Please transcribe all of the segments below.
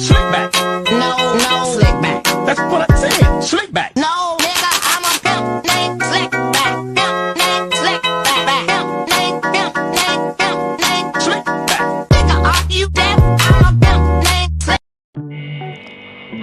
Slick back. No, slick back. That's what I said. Slick back. No, nigga, I'm a pimp named Slick back. Pimp named Slick back. Pimp named Slick back. Nigga, are you deaf? I'm a pimp named Slick.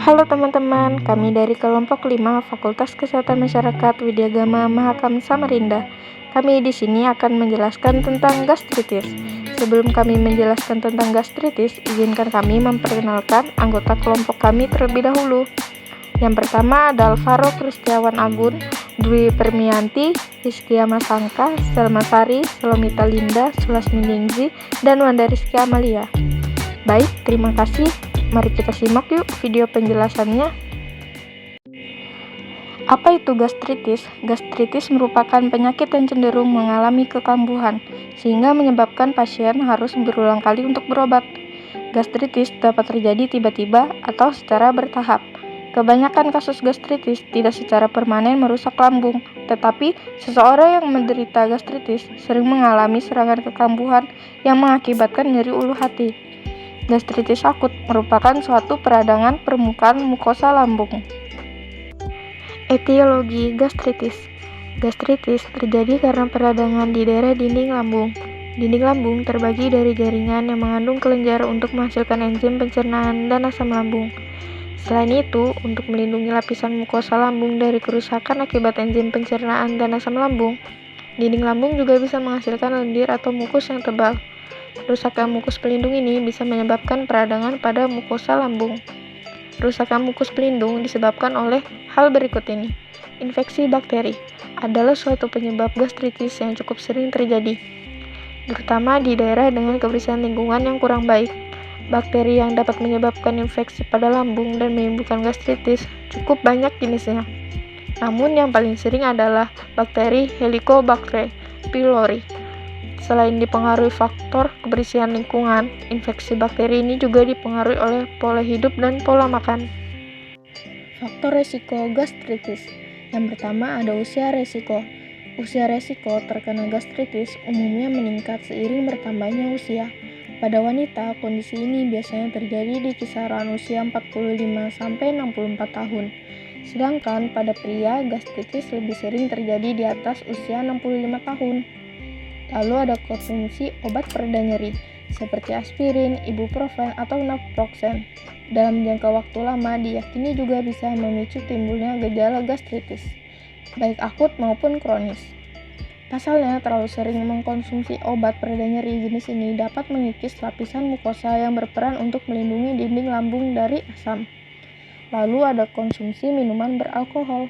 Halo teman-teman, kami dari kelompok 5 Fakultas Kesehatan Masyarakat Widyagama Mahakam Samarinda. Kami di sini akan menjelaskan tentang gastritis. Sebelum kami menjelaskan tentang gastritis, izinkan kami memperkenalkan anggota kelompok kami terlebih dahulu. Yang pertama ada Alvaro Kristiawan Agun, Dwi Permianti, Rizkia Masangka, Selma Sari, Selomita Linda, Sulasmi Ningsi, dan Wanda Rizky Amalia. Baik, terima kasih. Mari kita simak yuk video penjelasannya. Apa itu gastritis? Gastritis merupakan penyakit yang cenderung mengalami kekambuhan, sehingga menyebabkan pasien harus berulang kali untuk berobat. Gastritis dapat terjadi tiba-tiba atau secara bertahap. Kebanyakan kasus gastritis tidak secara permanen merusak lambung, tetapi seseorang yang menderita gastritis sering mengalami serangan kekambuhan yang mengakibatkan nyeri ulu hati. Gastritis akut merupakan suatu peradangan permukaan mukosa lambung. Etiologi gastritis. Gastritis terjadi karena peradangan di daerah dinding lambung. Dinding lambung terbagi dari jaringan yang mengandung kelenjar untuk menghasilkan enzim pencernaan dan asam lambung. Selain itu, untuk melindungi lapisan mukosa lambung dari kerusakan akibat enzim pencernaan dan asam lambung, dinding lambung juga bisa menghasilkan lendir atau mukus yang tebal. Kerusakan mukus pelindung ini bisa menyebabkan peradangan pada mukosa lambung. Kerusakan mukus pelindung disebabkan oleh hal berikut ini. Infeksi bakteri adalah suatu penyebab gastritis yang cukup sering terjadi, terutama di daerah dengan kebersihan lingkungan yang kurang baik. Bakteri yang dapat menyebabkan infeksi pada lambung dan menimbulkan gastritis cukup banyak jenisnya. Namun yang paling sering adalah bakteri Helicobacter pylori. Selain dipengaruhi faktor kebersihan lingkungan, infeksi bakteri ini juga dipengaruhi oleh pola hidup dan pola makan. Faktor resiko gastritis. Yang pertama ada usia resiko. Usia resiko terkena gastritis umumnya meningkat seiring bertambahnya usia. Pada wanita, kondisi ini biasanya terjadi di kisaran usia 45-64 tahun. Sedangkan pada pria, gastritis lebih sering terjadi di atas usia 65 tahun. Lalu ada konsumsi obat pereda nyeri, seperti aspirin, ibuprofen, atau naproxen. Dalam jangka waktu lama diyakini juga bisa memicu timbulnya gejala gastritis, baik akut maupun kronis. Pasalnya, terlalu sering mengkonsumsi obat pereda nyeri jenis ini dapat mengikis lapisan mukosa yang berperan untuk melindungi dinding lambung dari asam. Lalu ada konsumsi minuman beralkohol.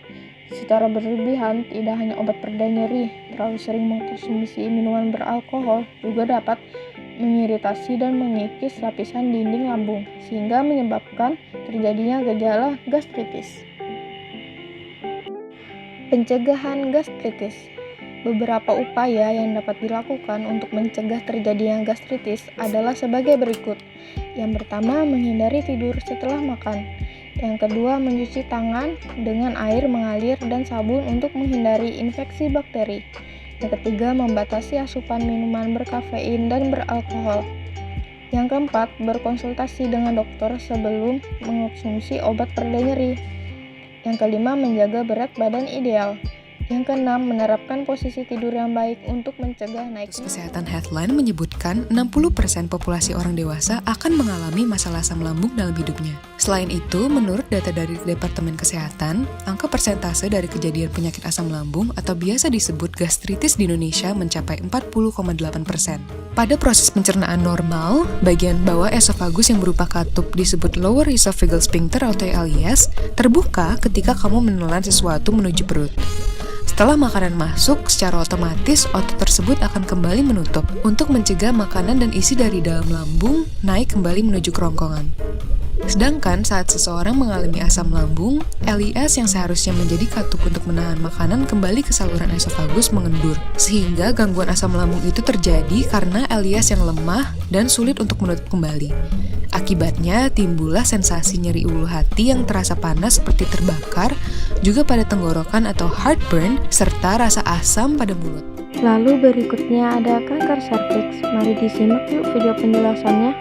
Secara berlebihan, tidak hanya obat pereda nyeri, terlalu sering mengkonsumsi minuman beralkohol juga dapat mengiritasi dan mengikis lapisan dinding lambung, sehingga menyebabkan terjadinya gejala gastritis. Pencegahan gastritis. Beberapa upaya yang dapat dilakukan untuk mencegah terjadinya gastritis adalah sebagai berikut. Yang pertama, menghindari tidur setelah makan. Yang kedua, mencuci tangan dengan air mengalir dan sabun untuk menghindari infeksi bakteri. Yang ketiga, membatasi asupan minuman berkafein dan beralkohol. Yang keempat, berkonsultasi dengan dokter sebelum mengonsumsi obat pereda nyeri. Yang kelima, menjaga berat badan ideal. Yang keenam, menerapkan posisi tidur yang baik untuk mencegah naiknya. Kesehatan Healthline menyebutkan 60% populasi orang dewasa akan mengalami masalah asam lambung dalam hidupnya. Selain itu, menurut data dari Departemen Kesehatan, angka persentase dari kejadian penyakit asam lambung atau biasa disebut gastritis di Indonesia mencapai 40,8%. Pada proses pencernaan normal, bagian bawah esofagus yang berupa katup disebut lower esophageal sphincter atau LES terbuka ketika kamu menelan sesuatu menuju perut. Setelah makanan masuk, secara otomatis otot tersebut akan kembali menutup untuk mencegah makanan dan isi dari dalam lambung naik kembali menuju kerongkongan. Sedangkan saat seseorang mengalami asam lambung, LES yang seharusnya menjadi katup untuk menahan makanan kembali ke saluran esofagus mengendur, sehingga gangguan asam lambung itu terjadi karena LES yang lemah dan sulit untuk menutup kembali. Akibatnya timbullah sensasi nyeri ulu hati yang terasa panas seperti terbakar, juga pada tenggorokan atau heartburn, serta rasa asam pada mulut. Lalu berikutnya ada kanker serviks. Mari disimak yuk video penjelasannya.